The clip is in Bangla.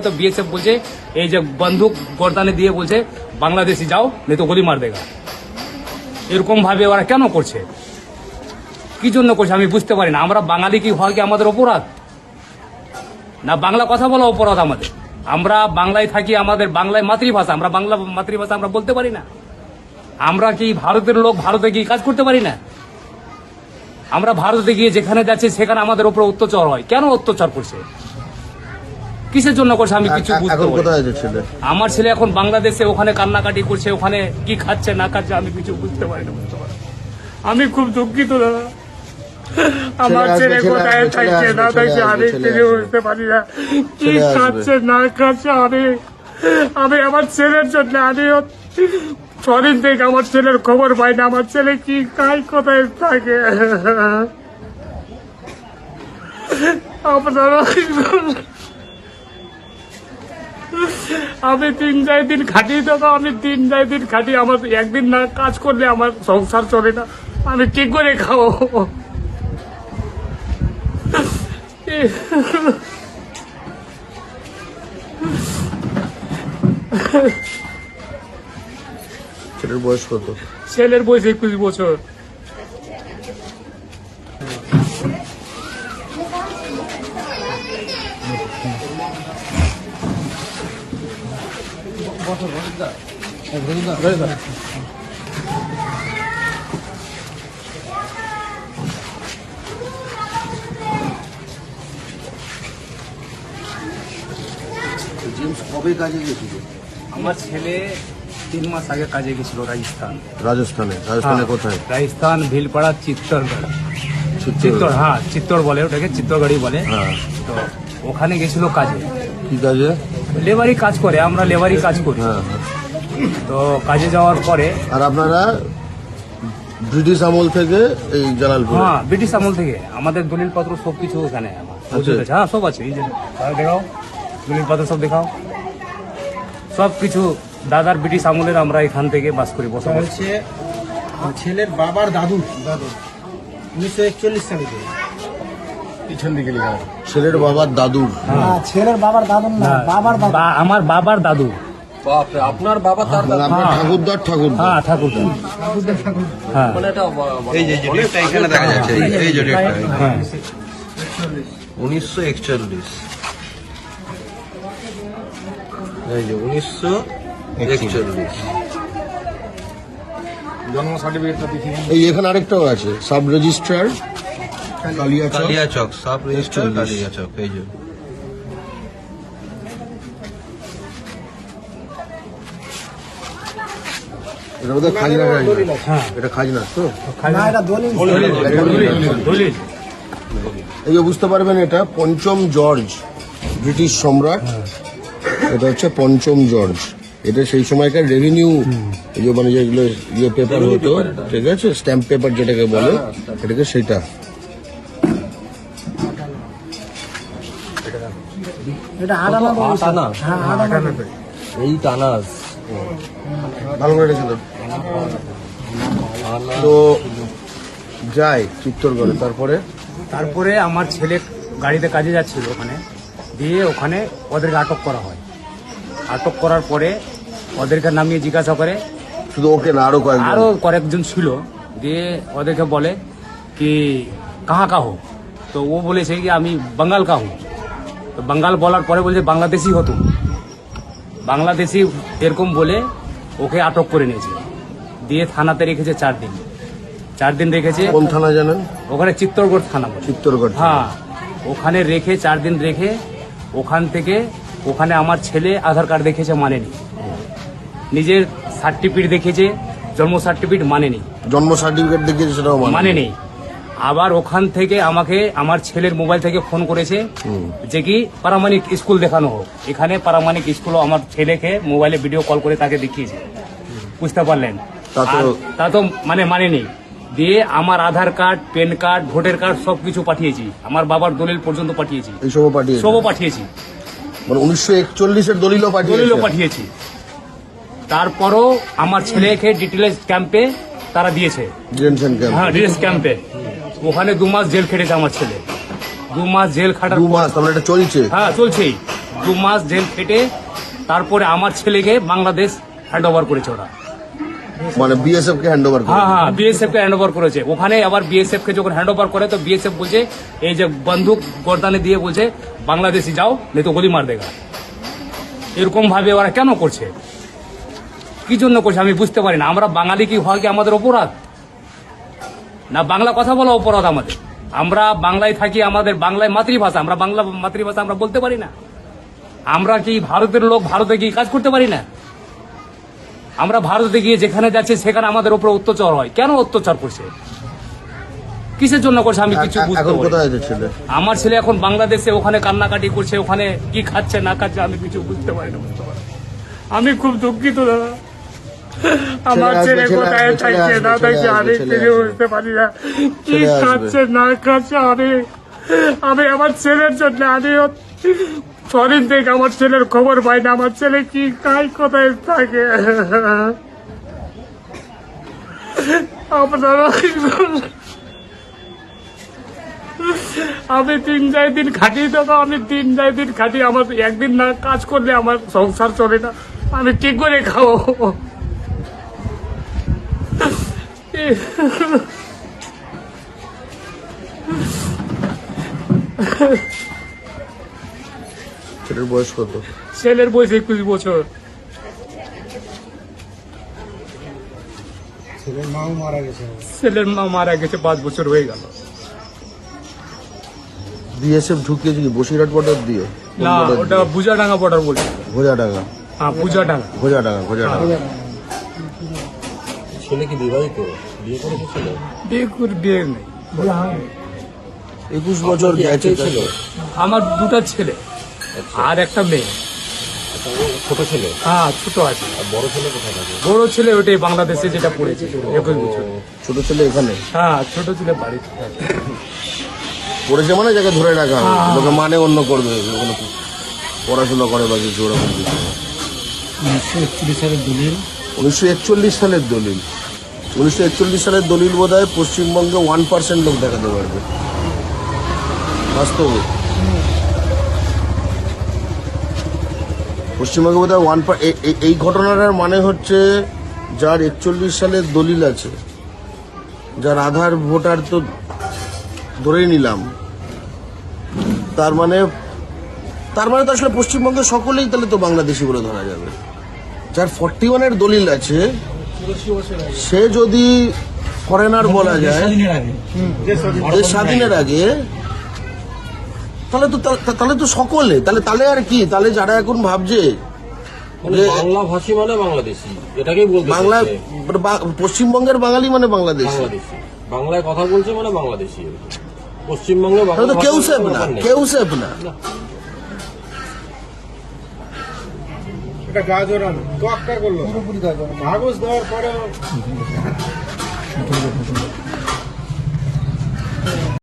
तो बीएसएफ बोलছে এই যে বন্দুক গর্দানে দিয়ে বলছে বাংলাদেশি যাও नहीं तो गोली मार देगा। এরকম ভাবে ওরা কেন করছে, কি জন্য করছে আমি বুঝতে পারি না। আমরা বাঙালি কি হওয়া কি আমাদের অপরাধ না? বাংলা কথা বলা অপরাধ আমাদের? আমরা বাংলায় থাকি, আমাদের বাংলায় মাতৃভাষা, আমরা বাংলা মাতৃভাষা আমরা বলতে পারি না? আমরা কি ভারতের লোক ভারতে গিয়ে কাজ করতে পারি না? আমরা ভারতে গিয়ে যেখানে যাচ্ছি সেখানে আমাদের উপর অত্যাচার হয়, কেন অত্যাচার করছে, কিসের জন্য করছে আমি কিছু বুঝতে পারি না। আমার ছেলে এখন বাংলাদেশে, ওখানে কান্নাকাটি করছে, ওখানে কি খাচ্ছে না খাচ্ছে আমি কিছু বুঝতে পারি না। আমি খুব দুঃখিত দাদা, আমার ছেলে কোথায় থাকছে না থাকছে আমি কিছু বুঝতে পারি না, কি খাচ্ছে না খাচ্ছে। আমি আমার ছেলের জন্য আমি ছদিন থেকে আমার ছেলের খবর পাই না, আমার ছেলে কি খায় কোথায় থাকে। আপনারা আমি দিন যাই দিন খাটি দাদা, আমি দিন যাই দিন খাটি, আমার একদিন না কাজ করলে আমার সংসার চলে না, আমি কি করে খাবো। ছেলের বয়স কত? ছেলের বয়স 21 বছর। কবে কাজে গেছিল? আমার ছেলে 3 মাস আগে কাজে গেছিল রাজস্থানে কোথায়? রাজস্থান ভিলপাড়া চিত্তর, হ্যাঁ চিত্তর বলে ওটাকে, চিত্তরগড়ি বলে। তো ওখানে গেছিল কাজে। কি কাজে? লেবারি কাজ করে, আমরা লেবারি কাজ করি। তো কাজে যাওয়ার পরে আর আপনারা ব্রিটিশ আমল থেকে এই জালালপুর? হ্যাঁ ব্রিটিশ আমল থেকে আমাদের দলিল পত্র সবকিছু ওখানে আমার হ্যাঁ সব আছে। এই যে দেখাও দলিল পত্র সব দেখাও, সব কিছু দাদার ব্রিটিশ আমলের আমরা এখান থেকে বাস করি বসবাস। ছেলের বাবার দাদু 1941 সালে পিছন দিকে লেখা। ছেলের বাবার দাদু? ছেলের বাবার দাদু না, বাবার দাদু। আমার বাবার দাদু। বাপরে, আপনার বাবা তার দাদু? ঠাকুরদার হ্যাঁ ঠাকুরদার। হ্যাঁ এই যে ডেটটা এখানে দেখা যাচ্ছে, এই যে ডেটটা 1941, এই যে 1941 জন্ম সার্টিফিকেটটা দেখি। এই এখানে আরেকটাও আছে, sub registrar Kaliachak, sub registrar Kaliachak. এই যে এটা বোধহয় খাজনা। এটা খাজনা তো? না, এটা দলিল। দলিল। এই যে বুঝতে পারবেন, এটা পঞ্চম জর্জ, ব্রিটিশ সম্রাট। এটা হচ্ছে পঞ্চম জর্জ। এটা সেই সময়কার রেভিনিউ, এই যে মানে যেগুলো পেপার হতো, ঠিক আছে, স্ট্যাম্প পেপার যেটাকে বলে, এটাকে সেটা। এটা আটানা। এই টানাস ভালো করে রেখেছিল তো যায় চিত্তরগড়ে। তারপরে আমার ছেলে গাড়িতে কাজে যাচ্ছিল ওখানে, দিয়ে ওখানে ওদেরকে আটক করা হয়। আটক করার পরে ওদেরকে নামিয়ে জিজ্ঞাসা করে, শুধু ওকে না আরো কয়েকজন ছিল, দিয়ে ওদেরকে বলে কি কাহা কা হো, তো ও বলেছে কি আমি বাঙ্গাল কা হো। তো বাঙ্গাল বলার পরে বলছে বাংলাদেশি হতো, বাংলাদেশি এরকম বলে ওকে আটক করে নিয়েছে। দিয়ে থানাতে রেখেছে 4 দিন রেখেছে। কোন থানা জানেন? ওখানে চিত্তরগড় থানা। চিত্তরগড়, হ্যাঁ ওখানে রেখে 4 দিন রেখে ওখান থেকে ওখানে আমার ছেলে আধার কার্ড দেখেছে, মানেনি। নিজের সার্টিফিকেট দেখেছে, জন্ম সার্টিফিকেট মানেনি। জন্ম সার্টিফিকেট দেখেছে, সেটাও মানেনি। আবার ওখান থেকে আমাকে আমার ছেলের মোবাইল থেকে ফোন করেছে যে কি পারমাণিক স্কুল দেখানো হোক। এখানে পারমাণিক স্কুলও আমার ছেলেকে মোবাইলে ভিডিও কল করে তাকে দেখিয়েছে, বুঝতে পারলেন? তা তো মানেনি। দিয়ে আমার Aadhaar card, PAN card, voter card সবকিছু পাঠিয়েছি, আমার বাবার দলিল পর্যন্ত পাঠিয়েছি, সবও পাঠিয়েছি। 1941-এর দলিলও পাঠিয়েছি। তারপরও আমার ছেলেকে ডিটেলস ক্যাম্পে তারা দিয়েছে, হ্যাঁ ডিটেলস ক্যাম্পে। ওখানে 2 মাস জেল খেটেছে আমার ছেলে, 2 মাস জেল খাটার। 2 মাস? তাহলে এটা চলছে? হ্যাঁ চলছেই। 2 মাস জেল খেটে তারপরে আমার ছেলেকে বাংলাদেশ হ্যান্ড ওভার করেছে ওরা। মানে বিএসএফ কে হ্যান্ড ওভার হ্যাঁ হ্যাঁ, বিএসএফ কে হ্যান্ড ওভার করেছে। ওখানে আবার বিএসএফ কে যখন হ্যান্ড ওভার করে তো বিএসএফ বলছে এই যে বন্দুক গর্দানে দিয়ে বলছে বাংলাদেশি যাও নেই তো গুলি মার দেগা। এরকম ভাবে ওরা কেন করছে, কি জন্য করছে আমি বুঝতে পারি না। আমরা বাঙালি কি হয় কি আমাদের অপরাধ না? বাংলা কথা বলা অপরাধ আমাদের? আমরা বাংলায় থাকি, আমাদের বাংলায় মাতৃভাষা, আমরা বাংলা মাতৃভাষা আমরা বলতে পারি না? আমরা কি ভারতের লোক, ভারতে গিয়ে কাজ করতে পারি না? আমরা ভারতে গিয়ে যেখানে যাচ্ছি সেখানে আমাদের উপর অত্যাচার হয়, কেন অত্যাচার করছে, কিসের জন্য করছে আমি কিছু বুঝতে এখন পারি কোথায় না। আছে ছেলে? আমার ছেলে এখন বাংলাদেশে, ওখানে কান্নাকাটি করছে, ওখানে কি খাচ্ছে না খাচ্ছে আমি কিছু বুঝতে পারি না। আমি খুব দুঃখিত দাদা, আমার আসবে, ছেলে ছেলে কোথায় আসবে, ছেলে থাকছে না আসবে, থাকছে ছেলে আমি আসবে, ছেলে কিছু আসবে। বুঝতে পারি না, কি ছেলে আসবে। খাচ্ছে না খাচ্ছে। আমি আমার ছেলের জন্য আমি ছদিন থেকে আমার ছেলের খবর পাই না, আমার ছেলে কি খায় কোথায় থাকে। আপনারা আমি দিন যাই দিন খাটি দাদা, আমি দিন যাই দিন খাটি, আমার একদিন না কাজ করলে আমার সংসার চলে না, আমি কি করে খাবো। ছেলের বয়স কত? ছেলের বয়স 21 বছর। ছেলের মাও মারা গেছে। ছেলের মা মারা গেছে 5 বছর হয়ে গেল। বিএসএফ ঢুকিয়েছে কি বসিরহাট বর্ডার দিয়ে? কোন না, border ওটা দিয়ে? বুজাডাঙ্গা বর্ডার বলছে। ঘোড়াডাঙ্গা। হ্যাঁ, বুজাডাঙ্গা। ঘোড়াডাঙ্গা। ছেলে কি বিবাহিত? বিয়ে করেছে ছেলে? বিয়ে নেই। 21 বছর গেছে ছিল আমার 2টা ছেলে আর একটা মেয়ে। ছোট ছেলে? হ্যাঁ, ছোট আছে। আর বড় ছেলে কোথায় থাকে? বড় ছেলে ওটাই বাংলাদেশে যেটা পড়েছে 21 বছর। ছোট ছেলে এখানে হ্যাঁ, ছোট ছেলে বাড়িতে থাকে। পড়েছে মানে যাকে ধরে রাখা হবে, লোকে মানে অন্য করবে, কোনো পড়াশোনা করে বা কিছু ওরকম কিছু। 1941 সালের দলিল। 1941 সালের দলিল। 1941 সালের দলিল বোধ হয় পশ্চিমবঙ্গে 1% লোক দেখাতে পারবে বাস্তবে। পশ্চিমবঙ্গে বোধ হয় এই ঘটনাটার মানে হচ্ছে যার 41 সালের দলিল আছে, যার আধার ভোটার তো ধরেই নিলাম, তার মানে তো আসলে পশ্চিমবঙ্গের সকলেই তাহলে তো বাংলাদেশি বলে ধরা যাবে। যার 41-এর দলিল আছে সে যদি ফরেনার বলা যায় দেশ স্বাধীনের আগে, তাহলে তো সকলে, তাহলে আর কি, তাহলে যারা এখন ভাবছে মানে যে বাংলা ভাষী মানে বাংলাদেশি, এটাকেই বলতে বাংলা চাইছে। পশ্চিমবঙ্গের বাঙালি মানে বাংলাদেশ, বাংলাদেশি, বাংলায় কথা বলছে মানে বাংলাদেশি। পশ্চিমবঙ্গে বাংলা তাহলে তো কেউ ভাষার সেফ কোনো না, ব্যাপার নেই। কেউ সেফ না। এটা গা জোরানো তো একটা করলো পুরোপুরি গা জোরানো কাগজ দেওয়ার পরে